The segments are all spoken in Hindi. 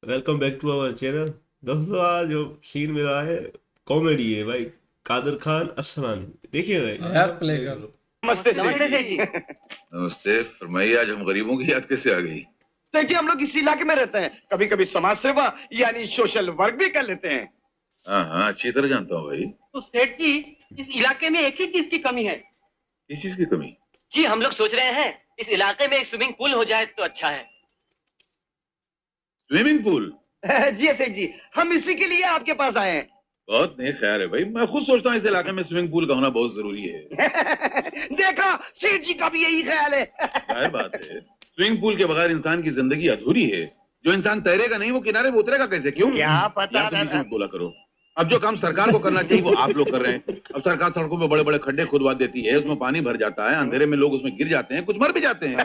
Welcome back to our channel. दोस्तों आज जो सीन मिला है कॉमेडी है भाई। कादर खान असरानी देखिए भाई। ऐप प्ले करो। नमस्ते नमस्ते सेठ सेठ जी। जी। नमस्ते। फरमाइए, आज हम गरीबों की याद कैसे आ गई? सेठ जी, हम लोग इस इलाके में रहते हैं, कभी कभी समाज सेवा यानी सोशल वर्क भी कर लेते हैं। हाँ हाँ, अच्छी तरह जानता हूँ भाई। तो सेठ जी, इस इलाके में एक ही चीज की कमी है। किस चीज की कमी? जी हम लोग सोच रहे हैं इस इलाके में एक स्विमिंग पूल हो जाए तो अच्छा है। Swimming pool? जी सेठ जी, हम इसी के लिए आपके पास आए हैं। बहुत नेक ख्याल है भाई। मैं खुद सोचता हूँ इस इलाके में स्विमिंग पूल का होना बहुत जरूरी है। देखा, सेठ जी का भी यही ख्याल है। जाहिर बात है, स्विमिंग पूल के बगैर इंसान की जिंदगी अधूरी है। जो इंसान तैरेगा नहीं वो किनारे में उतरेगा कैसे? क्यों? क्या पता या तो बीच में बोला करो। अब जो काम सरकार को करना चाहिए वो आप लोग कर रहे हैं। अब सरकार सड़कों में बड़े बड़े खड्डे खुदवा देती है, उसमें पानी भर जाता है, अंधेरे में लोग उसमें गिर जाते हैं, कुछ मर भी जाते हैं।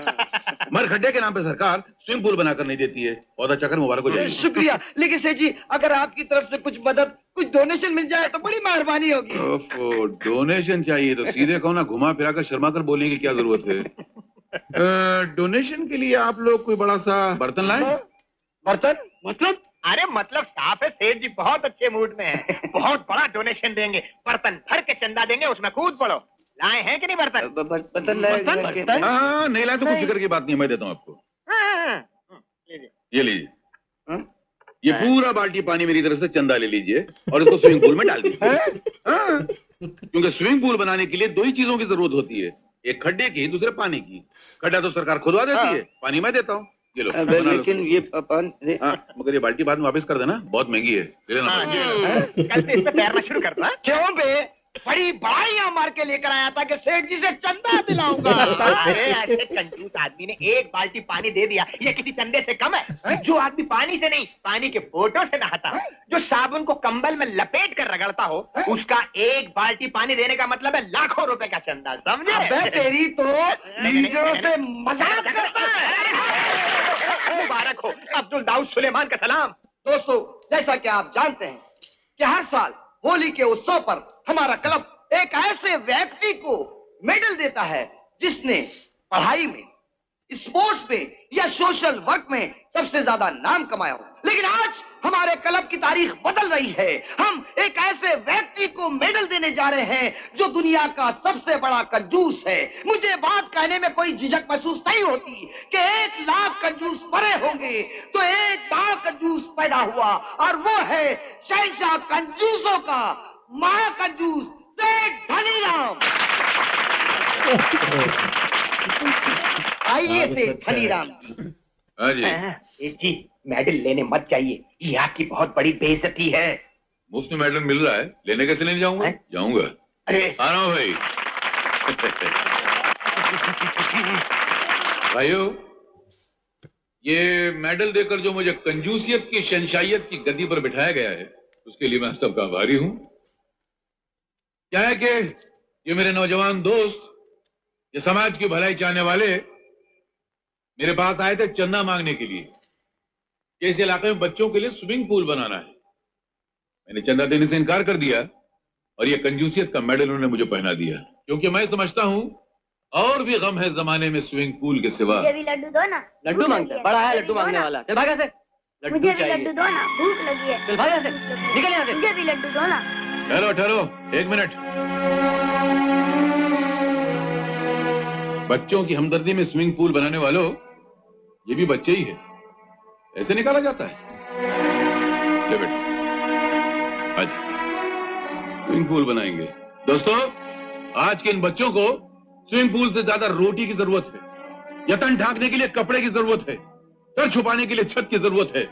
मर खड्डे के नाम पे सरकार स्विमिंग पूल बनाकर नहीं देती है। बहुत अच्छा कर, मुबारक हो जाए। शुक्रिया, लेकिन सेठ जी अगर आपकी तरफ से कुछ मदद, कुछ डोनेशन मिल जाए तो बड़ी मेहरबानी होगी। ओफो, डोनेशन चाहिए तो सीधे कहो ना, घुमा फिरा कर शर्मा कर बोलने की क्या जरूरत है? डोनेशन के लिए आप लोग कोई बड़ा सा बर्तन लाए? बर्तन? मतलब? अरे मतलब साफ है, सेठ जी बहुत अच्छे मूड में है। बहुत बड़ा डोनेशन देंगे, बर्तन भर के चंदा देंगे, उसमें कूद पड़ो। लाए हैं कि नहीं बर्तन? बर्तन हाँ, नहीं लाए तो कुछ फिक्र की बात नहीं है, मैं देता हूँ आपको। हाँ, लीजिए। ये लीजिए। हाँ? ये पूरा बाल्टी पानी मेरी तरफ से चंदा ले लीजिए और इसको स्विमिंग पूल में डाल दीजिए। हाँ, क्योंकि स्विमिंग पूल बनाने के लिए दो ही चीजों की जरूरत होती है, एक खड्डे की, दूसरे पानी की। खड्डा तो सरकार खुदवा देती है, पानी मैं देता हूँ। ये लो, बना लो। लेकिन ये हाँ, मगर ये बाल्टी बाद में वापस कर देना, बहुत महंगी है, ले लेना। हाँ, ये कल से इस पे तैरना शुरू करना। क्यों बे? बड़ी बड़ाइयां मार के लेकर आया था कि सेठ जी से चंदा दिलाऊंगा। अरे ऐसे कंजूस आदमी ने एक बाल्टी पानी दे दिया, ये किसी चंदे से कम है? जो आदमी पानी से नहीं, पानी के फोटो से नहाता हो, जो साबुन को कंबल में लपेट कर रगड़ता हो, उसका एक बाल्टी पानी देने का मतलब है लाखों रुपए का चंदा, समझे? अबे तेरी तो लीडरों से मजाक करता है। मुबारक हो अब्दुल दाऊद सुलेमान का सलाम। दोस्तों, जैसा कि आप जानते हैं कि हर साल होली के उत्सव पर हमारा क्लब एक ऐसे व्यक्ति को मेडल देता है जिसने पढ़ाई में, स्पोर्ट्स में या सोशल वर्क में सबसे ज्यादा नाम कमाया हो। लेकिन आज हमारे क्लब की तारीख बदल रही है। हम एक ऐसे व्यक्ति को मेडल देने जा रहे हैं जो दुनिया का सबसे बड़ा कंजूस है। मुझे बात कहने में कोई झिझक महसूस नहीं होती कि 1 लाख कंजूस पड़े होंगे तो एक बड़ा कंजूस पैदा हुआ, और वो है शहंशाह कंजूसों का महाकंजूस सेठ धनीराम। आइए सेठ धनीराम जी। हाँ जी। सेठ जी मेडल लेने मत जाइए, ये आपकी बहुत बड़ी बेइज्जती है। मुफ्त में मेडल मिल रहा है, लेने कैसे नहीं जाऊंगा? हैं? जाऊंगा। अरे आ रहा हूँ भाई। भाइयों, ये मेडल देकर जो मुझे कंजूसियत की, शहंशाहियत की गद्दी पर बिठाया गया है, उसके लिए मैं आप सबका आभारी हूं। क्या है कि ये मेरे नौजवान दोस्त, ये समाज की भलाई चाहने वाले मेरे पास आए थे चंदा मांगने के लिए कि इस इलाके में बच्चों के लिए स्विमिंग पूल बनाना है। मैंने चंदा देने से इनकार कर दिया और ये कंजूसियत का मेडल उन्होंने मुझे पहना दिया, क्योंकि मैं समझता हूं और भी गम है जमाने में स्विमिंग पूल के सिवा। मुझे भी लड्डू दो ना। लड्डू मांगता है, बड़ा है लड्डू मांगने वाला। चल भाग यहाँ से। मुझे भी लड्डू दो ना, भूख लगी है। चल भाग यहाँ से, निकल यहाँ से। मुझे भी लड्डू दो ना। ठहरो ठहरो, 1 मिनट। बच्चों की हमदर्दी में स्विमिंग पूल बनाने वालों, ये भी बच्चे ही है, ऐसे निकाला जाता है? ले बेटा, आज स्विमिंग पूल बनाएंगे। दोस्तों, आज के इन बच्चों को स्विमिंग पूल से ज्यादा रोटी की जरूरत है, यतन ढांकने के लिए कपड़े की जरूरत है, सर छुपाने के लिए छत की जरूरत है,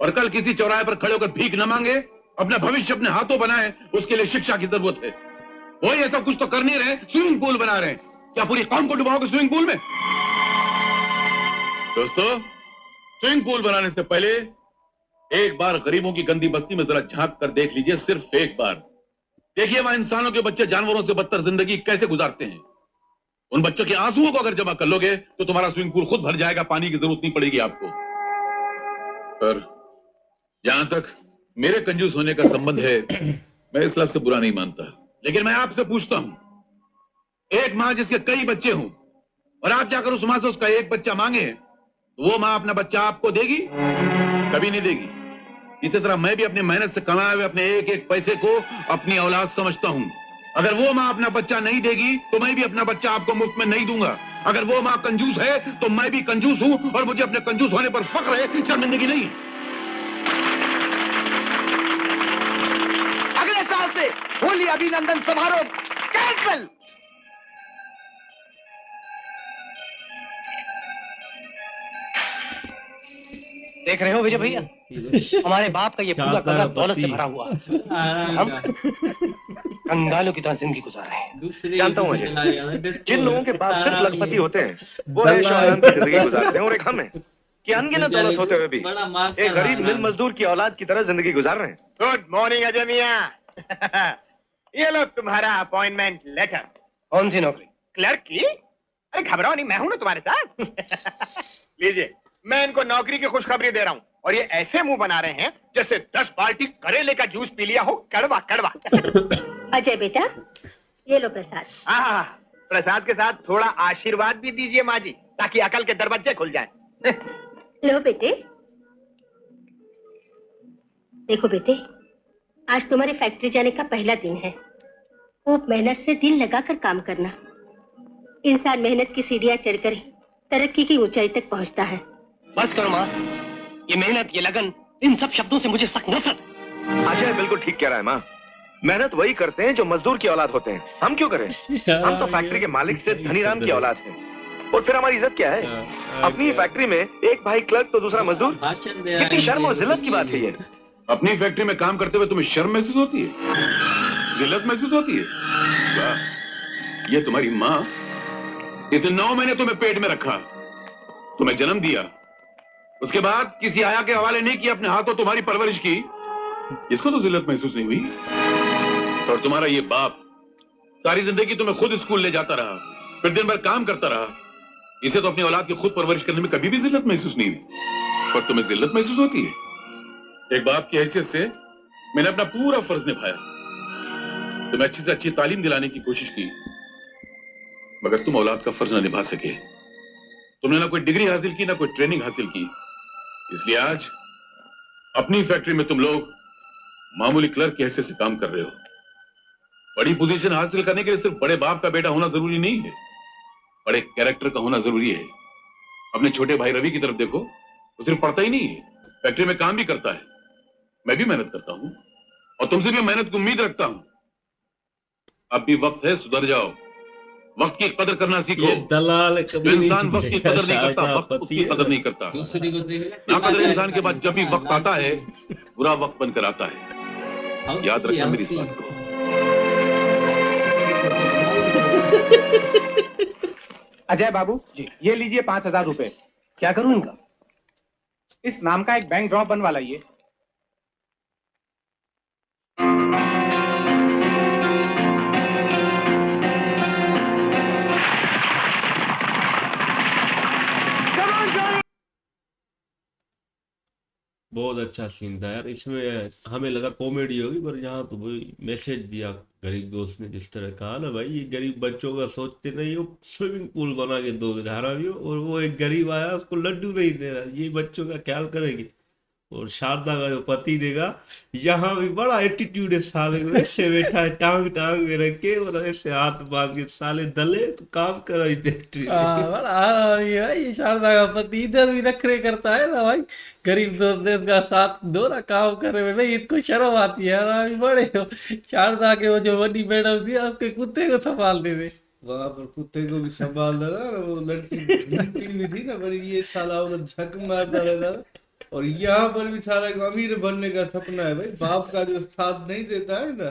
और कल किसी चौराहे पर खड़े होकर भीख न मांगे, अपना भविष्य अपने हाथों बनाए, उसके लिए शिक्षा की जरूरत है। वो ये सब कुछ तो कर नहीं रहे, स्विमिंग पूल बना रहे हैं। क्या पूरी कौम को डुबाओगे स्विमिंग पूल में? दोस्तों, स्विमिंग पूल बनाने से पहले एक बार गरीबों की गंदी बस्ती में जरा झांक कर देख लीजिए, सिर्फ एक बार। देखिए वहां इंसानों के बच्चे जानवरों से बदतर जिंदगी कैसे गुजारते हैं। उन बच्चों के आंसुओं को अगर जमा कर लोगे तो तुम्हारा स्विमिंग पूल खुद भर जाएगा, पानी की जरूरत नहीं पड़ेगी आपको। पर जहां तक मेरे कंजूस होने का संबंध है, मैं इस लफ्ज से बुरा नहीं मानता, लेकिन मैं आपसे पूछता हूं, एक मां जिसके कई बच्चे हों और आप जाकर उस मां से उसका एक बच्चा मांगे, तो वो मां अपना बच्चा आपको देगी? कभी नहीं देगी। इसी तरह मैं भी अपनी मेहनत से कमाए हुए अपने एक एक पैसे को अपनी औलाद समझता हूँ। अगर वो माँ अपना बच्चा नहीं देगी तो मैं भी अपना बच्चा आपको मुफ्त में नहीं दूंगा। अगर वो माँ कंजूस है तो मैं भी कंजूस हूँ और मुझे अपने कंजूस होने पर फख्र है, शर्मिंदगी नहीं। अगले साल से होली अभिनंदन समारोह कैंसिल। देख रहे हो विजय भैया, हमारे बाप का ये पूरा कमरा दौलत से भरा हुआ है। हम कंगालों की तरह जिंदगी गुजार रहे हैं। जानता हूँ मुझे, जिन लोगों के पास सिर्फ लखपति होते हैं वो ऐशो-आराम की जिंदगी गुजारते हैं, और एक हम हैं कि अनगिनत दौलत होते हुए भी एक गरीब मिल मजदूर की औलाद की तरह जिंदगी गुजार रहे हैं। गुड मॉर्निंग अजय मियां। ये लो तुम्हारा अपॉइंटमेंट लेटर। कौन सी नौकरी? क्लर्क की? अरे घबराओ नहीं, मैं हूं ना तुम्हारे साथ। लीजिए, मैं इनको नौकरी की खुशखबरी दे रहा हूँ, और ये ऐसे मुंह बना रहे हैं जैसे 10 बाल्टी करेले का जूस पी लिया हो, कड़वा कड़वा। अजय बेटा, ये लो प्रसाद। हाँ, प्रसाद के साथ थोड़ा आशीर्वाद भी दीजिए माँ जी, ताकि अकल के दरवाजे खुल जाएं। लो बेटे। देखो बेटे, आज तुम्हारी फैक्ट्री जाने का पहला दिन है। खूब मेहनत से दिल लगाकर काम करना। इंसान मेहनत की सीढ़ियां चढ़कर ही तरक्की की ऊंचाई तक पहुंचता है। बस करो माँ, ये मेहनत, ये लगन, इन सब शब्दों से मुझे सख्त नफरत। अजय बिल्कुल ठीक कह रहा है माँ। मेहनत वही करते हैं जो मजदूर की औलाद होते हैं। हम क्यों करें? हम तो फैक्ट्री के मालिक से धनीराम की औलाद हैं। और फिर हमारी इज्जत क्या है? अपनी फैक्ट्री में एक भाई क्लर्क तो दूसरा मजदूर। कितनी शर्म और जिल्लत की बात है ये। अपनी फैक्ट्री में काम करते हुए तुम्हें शर्म महसूस होती है, जिल्लत महसूस होती है? वाह, ये तुम्हारी माँ इतने 9 महीने तुम्हें पेट में रखा, तुम्हें जन्म दिया, उसके बाद किसी आया के हवाले नहीं किया, अपने हाथों तुम्हारी परवरिश की, इसको तो जिल्लत महसूस नहीं हुई? और तुम्हारा ये बाप सारी जिंदगी तुम्हें खुद स्कूल ले जाता रहा, फिर दिन भर काम करता रहा, इसे तो अपनी औलाद की खुद परवरिश करने में कभी भी जिल्लत महसूस नहीं हुई, पर तुम्हें जिल्लत महसूस होती है? एक बाप की हैसियत से मैंने अपना पूरा फर्ज निभाया, तुम्हें अच्छी से अच्छी तालीम दिलाने की कोशिश की, मगर तुम औलाद का फर्ज न निभा सके। तुमने ना कोई डिग्री हासिल की, ना कोई ट्रेनिंग हासिल की, इसलिए आज अपनी फैक्ट्री में तुम लोग मामूली क्लर्क की हैसियत से काम कर रहे हो। बड़ी पोजीशन हासिल करने के लिए सिर्फ बड़े बाप का बेटा होना जरूरी नहीं है, बड़े कैरेक्टर का होना जरूरी है। अपने छोटे भाई रवि की तरफ देखो, वो सिर्फ पढ़ता ही नहीं है, फैक्ट्री में काम भी करता है। मैं भी मेहनत करता हूं और तुमसे भी मेहनत की उम्मीद रखता हूं। अब भी वक्त है, सुधर जाओ, वक्त की कदर करना सीखो। ये दलाल जो इंसान वक्त की कदर नहीं करता, वक्त उसकी कदर नहीं करता। दूसरी को देखेगा नाकदर इंसान के बाद जब भी वक्त आता है, बुरा वक्त बनकर आता है। याद रखना मेरी इस बात को। अजय बाबू जी, ये लीजिए 5,000 रुपए। क्या करूं इनका? इस नाम का एक बैंक ड्रॉप बनवा लाइए। बहुत अच्छा सीन था यार, इसमें हमें लगा कॉमेडी होगी, पर यहाँ तो वही मैसेज दिया गरीब दोस्त ने, जिस तरह कहा ना भाई, ये गरीब बच्चों का सोचते नहीं हो, स्विमिंग पूल बना के दो धारावियों, और वो एक गरीब आया उसको लड्डू नहीं दे रहा, ये बच्चों का ख्याल करेंगे। और शारदा का जो पति देगा, यहाँ भी बड़ा एटीट्यूड है साले को, ऐसे बैठा है टांग टांग में रख के और ऐसे हाथ बांध के, साले दले तो काम करो ही फैक्ट्री में। बड़ा ये शारदा का पति इधर भी नखरे करता है ना भाई, गरीब दोस्त देश का साथ दो ना, काम करे में नहीं, इसको शर्म आती है यार। अभी बड़े हो, शारदा के वो जो बड़ी मैडम थी उसके कुत्ते को संभाल दे दे। वहां पर कुत्ते को भी संभाल देगा, वो लड़की भी थी ना बड़ी, ये साला उधर झक मारता रहता। और यहाँ पर भी सारा एक अमीर बनने का सपना है भाई, बाप का जो साथ नहीं देता है ना।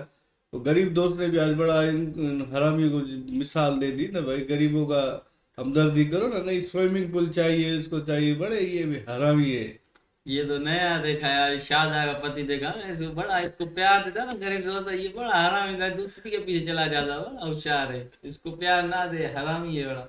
तो गरीब दोस्त ने भी आज बड़ा हरामी को मिसाल दे दी ना भाई, गरीबों का हमदर्दी करो ना, नहीं स्विमिंग पूल चाहिए, इसको चाहिए, बड़े ये भी हरामी है। ये तो नया देखा यार, शारदा का पति देखा ना, इसको बड़ा, इसको प्यार देता ना गरीब दोस्त, ये बड़ा हरामी था, दूसरी के पीछे चला जाता, बड़ा होशियार है, इसको प्यार ना दे, हरामी है बड़ा।